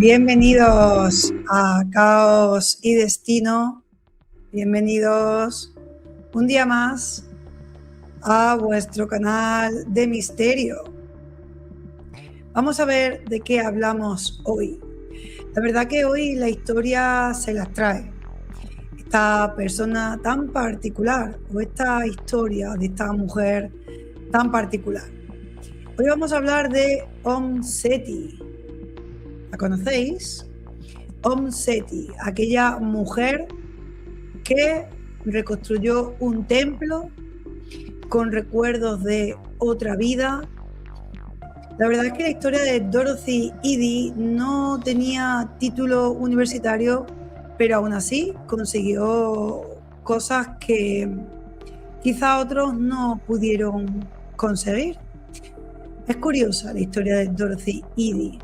Bienvenidos a Caos y Destino. Bienvenidos un día más a vuestro canal de misterio. Vamos a ver de qué hablamos hoy. La verdad que hoy la historia se las trae. Esta persona tan particular o esta historia de esta mujer tan particular. Hoy vamos a hablar de Om Seti. ¿La conocéis? Om Seti, aquella mujer que reconstruyó un templo con recuerdos de otra vida. La verdad es que la historia de Dorothy Eddy no tenía título universitario, pero aún así consiguió cosas que quizá otros no pudieron conseguir. Es curiosa la historia de Dorothy Eddy.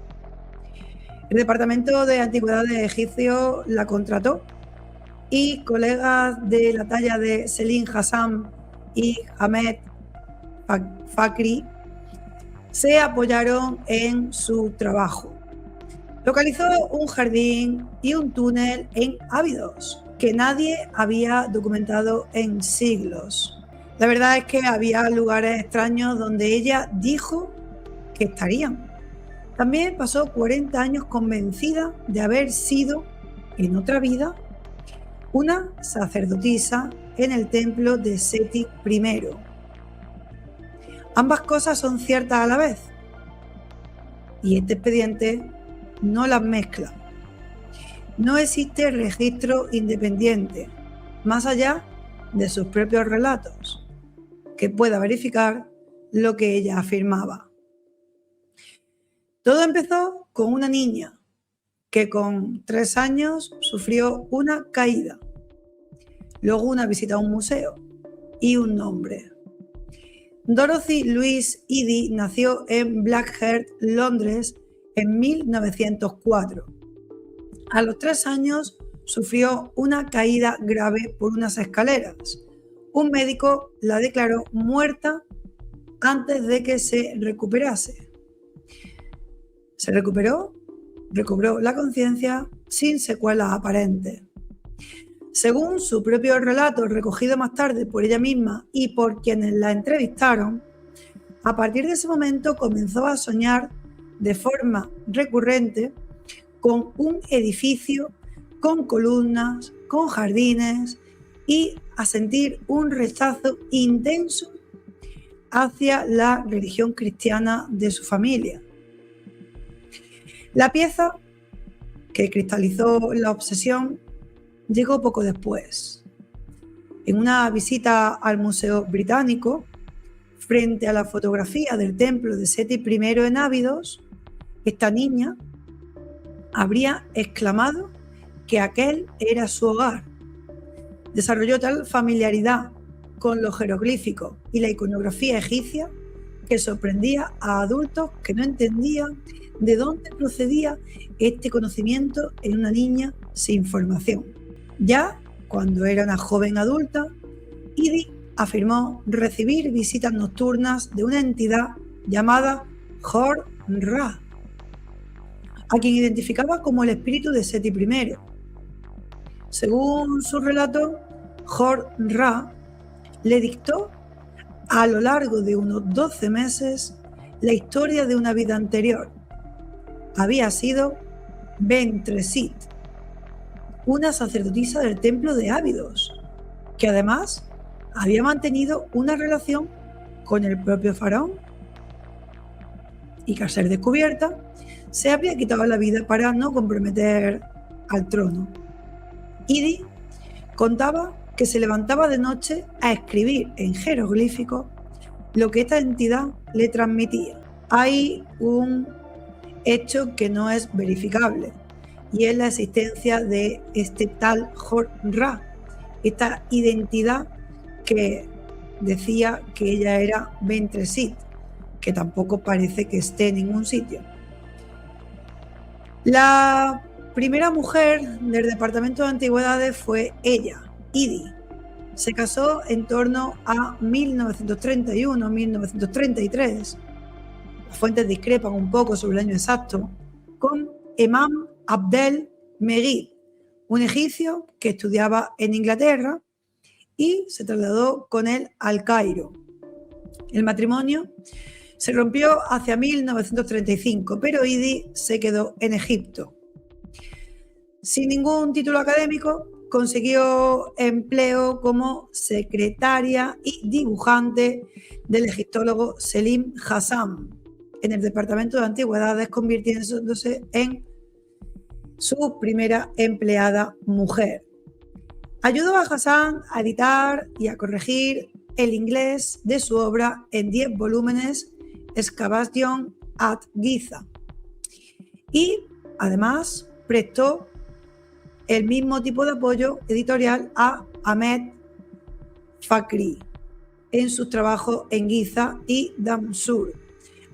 El Departamento de Antigüedades egipcio la contrató y colegas de la talla de Selim Hassan y Ahmed Fakri se apoyaron en su trabajo. Localizó un jardín y un túnel en Abidos que nadie había documentado en siglos. La verdad es que había lugares extraños donde ella dijo que estarían. También pasó 40 años convencida de haber sido, en otra vida, una sacerdotisa en el templo de Seti I. Ambas cosas son ciertas a la vez, y este expediente no las mezcla. No existe registro independiente, más allá de sus propios relatos, que pueda verificar lo que ella afirmaba. Todo empezó con una niña que con 3 años sufrió una caída, luego una visita a un museo y un nombre. Dorothy Louise Eddy nació en Blackheath, Londres, en 1904. A los 3 años sufrió una caída grave por unas escaleras. Un médico la declaró muerta antes de que se recuperase. Se recuperó, recobró la conciencia sin secuelas aparentes. Según su propio relato, recogido más tarde por ella misma y por quienes la entrevistaron, a partir de ese momento comenzó a soñar de forma recurrente con un edificio, con columnas, con jardines y a sentir un rechazo intenso hacia la religión cristiana de su familia. La pieza que cristalizó la obsesión llegó poco después. En una visita al Museo Británico, frente a la fotografía del templo de Seti I en Abidos, esta niña habría exclamado que aquel era su hogar. Desarrolló tal familiaridad con los jeroglíficos y la iconografía egipcia que sorprendía a adultos que no entendían de dónde procedía este conocimiento en una niña sin formación. Ya cuando era una joven adulta, Eddy afirmó recibir visitas nocturnas de una entidad jllamada Hor-Ra, a quien identificaba como el espíritu de Seti I. Según su relato, Hor-Ra le dictó a lo largo de unos 12 meses la historia de una vida anterior. Había sido Bentresit, una sacerdotisa del templo de Abidos, que además había mantenido una relación con el propio faraón y que al ser descubierta se había quitado la vida para no comprometer al trono. Eddy contaba que se levantaba de noche a escribir en jeroglíficos lo que esta entidad le transmitía. Hay un hecho que no es verificable y es la existencia de este tal Hor-Ra, esta identidad que decía que ella era Bentresit, que tampoco parece que esté en ningún sitio. La primera mujer del Departamento de Antigüedades fue ella, Eddy. Se casó en torno a 1931-1933. Las fuentes discrepan un poco sobre el año exacto, con Emam Abdel Meghid, un egipcio que estudiaba en Inglaterra y se trasladó con él al Cairo. El matrimonio se rompió hacia 1935, pero Idi se quedó en Egipto. Sin ningún título académico, consiguió empleo como secretaria y dibujante del egiptólogo Selim Hassan en el Departamento de Antigüedades, convirtiéndose en su primera empleada mujer. Ayudó a Hassan a editar y a corregir el inglés de su obra en 10 volúmenes, Excavation at Giza. Y además prestó el mismo tipo de apoyo editorial a Ahmed Fakri en sus trabajos en Giza y Damsur,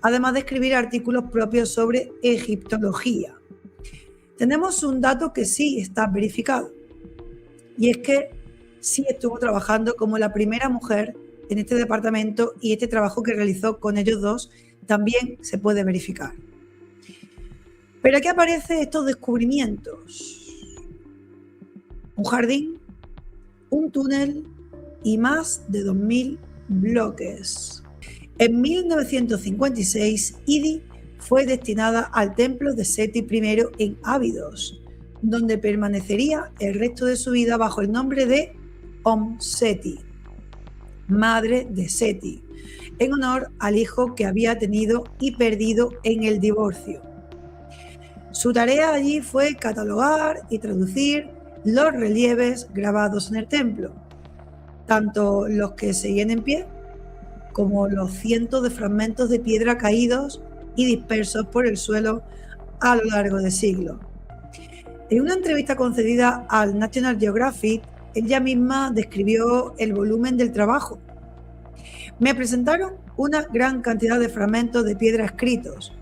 además de escribir artículos propios sobre egiptología. Tenemos un dato que sí está verificado, y es que sí estuvo trabajando como la primera mujer en este departamento, y este trabajo que realizó con ellos dos también se puede verificar. Pero aquí aparecen estos descubrimientos: un jardín, un túnel y más de 2.000 bloques. En 1956, Idi fue destinada al templo de Seti I en Abidos, donde permanecería el resto de su vida bajo el nombre de Seti, madre de Seti, en honor al hijo que había tenido y perdido en el divorcio. Su tarea allí fue catalogar y traducir los relieves grabados en el templo, tanto los que seguían en pie como los cientos de fragmentos de piedra caídos y dispersos por el suelo a lo largo de siglos. En una entrevista concedida al National Geographic, ella misma describió el volumen del trabajo. Me presentaron una gran cantidad de fragmentos de piedra escritos.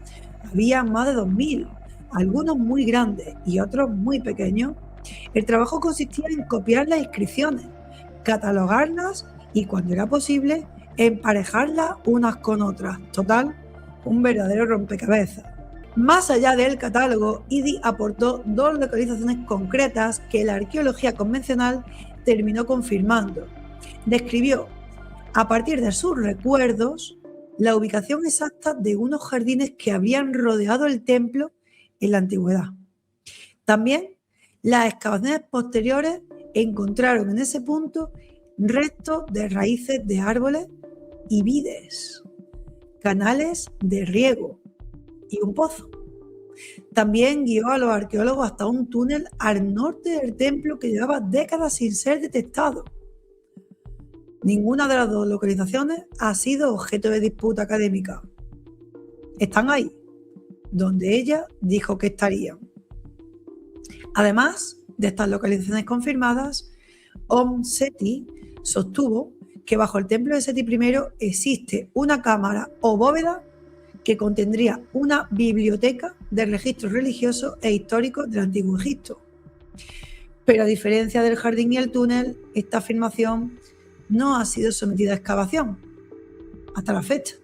Había más de 2.000, algunos muy grandes y otros muy pequeños. El trabajo consistía en copiar las inscripciones, catalogarlas y, cuando era posible, emparejarlas unas con otras. Total, un verdadero rompecabezas. Más allá del catálogo, Idi aportó 2 localizaciones concretas que la arqueología convencional terminó confirmando. Describió, a partir de sus recuerdos, la ubicación exacta de unos jardines que habían rodeado el templo en la antigüedad. También las excavaciones posteriores encontraron en ese punto restos de raíces de árboles y vides, canales de riego y un pozo. También guió a los arqueólogos hasta un túnel al norte del templo que llevaba décadas sin ser detectado. Ninguna de las 2 localizaciones ha sido objeto de disputa académica. Están ahí, donde ella dijo que estarían. Además de estas localizaciones confirmadas, Seti sostuvo que bajo el templo de Seti I existe una cámara o bóveda que contendría una biblioteca de registros religiosos e históricos del Antiguo Egipto. Pero a diferencia del jardín y el túnel, esta afirmación no ha sido sometida a excavación hasta la fecha.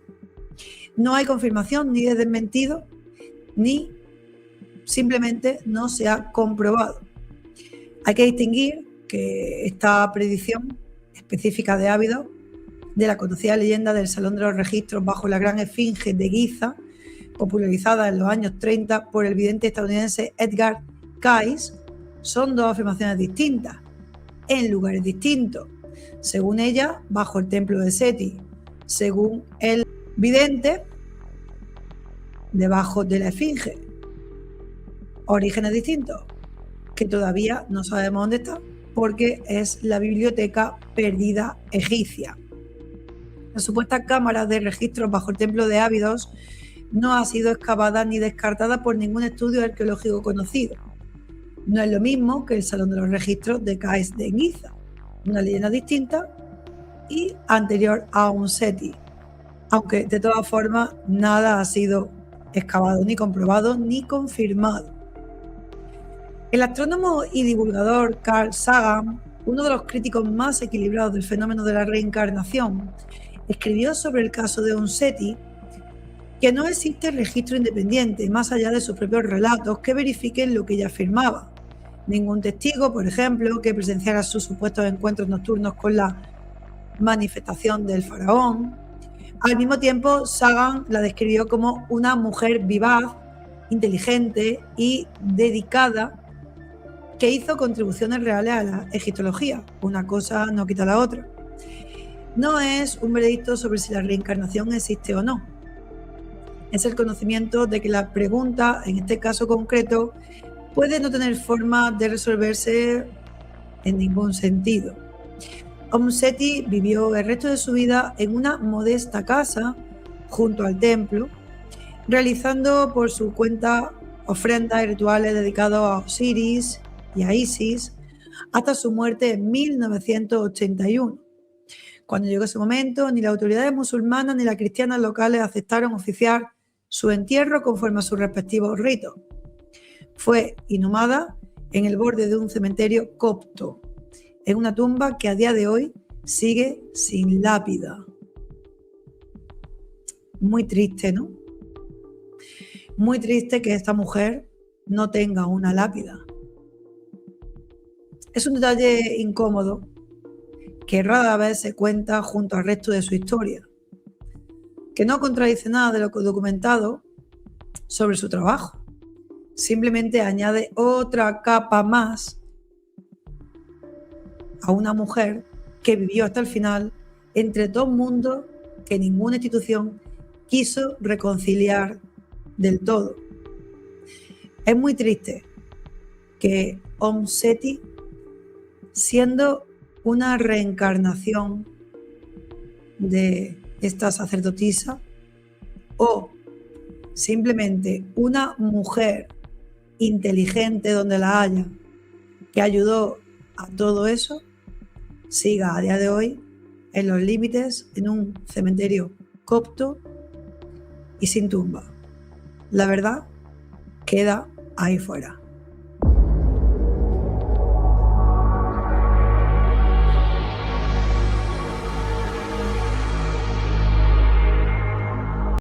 No hay confirmación ni de desmentido, ni simplemente no se ha comprobado. Hay que distinguir que esta predicción específica de Abidos de la conocida leyenda del Salón de los Registros bajo la Gran Esfinge de Giza, popularizada en los años 30 por el vidente estadounidense Edgar Cayce, son 2 afirmaciones distintas, en lugares distintos. Según ella, bajo el templo de Seti. Según el vidente, debajo de la Esfinge. Orígenes distintos, que todavía no sabemos dónde está, porque es la biblioteca perdida egipcia. La supuesta cámara de registros bajo el templo de Abidos no ha sido excavada ni descartada por ningún estudio arqueológico conocido. No es lo mismo que el Salón de los Registros de Cayce de Giza, una leyenda distinta y anterior a Seti, aunque de todas formas nada ha sido excavado, ni comprobado, ni confirmado. El astrónomo y divulgador Carl Sagan, uno de los críticos más equilibrados del fenómeno de la reencarnación, escribió sobre el caso de Seti que no existe registro independiente, más allá de sus propios relatos, que verifiquen lo que ella afirmaba. Ningún testigo, por ejemplo, que presenciara sus supuestos encuentros nocturnos con la manifestación del faraón. Al mismo tiempo, Sagan la describió como una mujer vivaz, inteligente y dedicada que hizo contribuciones reales a la egiptología. Una cosa no quita la otra. No es un veredicto sobre si la reencarnación existe o no. Es el conocimiento de que la pregunta, en este caso concreto, puede no tener forma de resolverse en ningún sentido. Seti vivió el resto de su vida en una modesta casa junto al templo, realizando por su cuenta ofrendas y rituales dedicados a Osiris y a Isis hasta su muerte en 1981. Cuando llegó ese momento, ni las autoridades musulmanas ni las cristianas locales aceptaron oficiar su entierro conforme a sus respectivos ritos. Fue inhumada en el borde de un cementerio copto, en una tumba que a día de hoy sigue sin lápida. Muy triste, ¿no? Muy triste que esta mujer no tenga una lápida. Es un detalle incómodo que rara vez se cuenta junto al resto de su historia, que no contradice nada de lo documentado sobre su trabajo. Simplemente añade otra capa más a una mujer que vivió hasta el final entre dos mundos que ninguna institución quiso reconciliar del todo. Es muy triste que Seti, siendo una reencarnación de esta sacerdotisa o simplemente una mujer inteligente donde la haya, que ayudó a todo eso, siga a día de hoy en los límites en un cementerio copto y sin tumba. La verdad queda ahí fuera.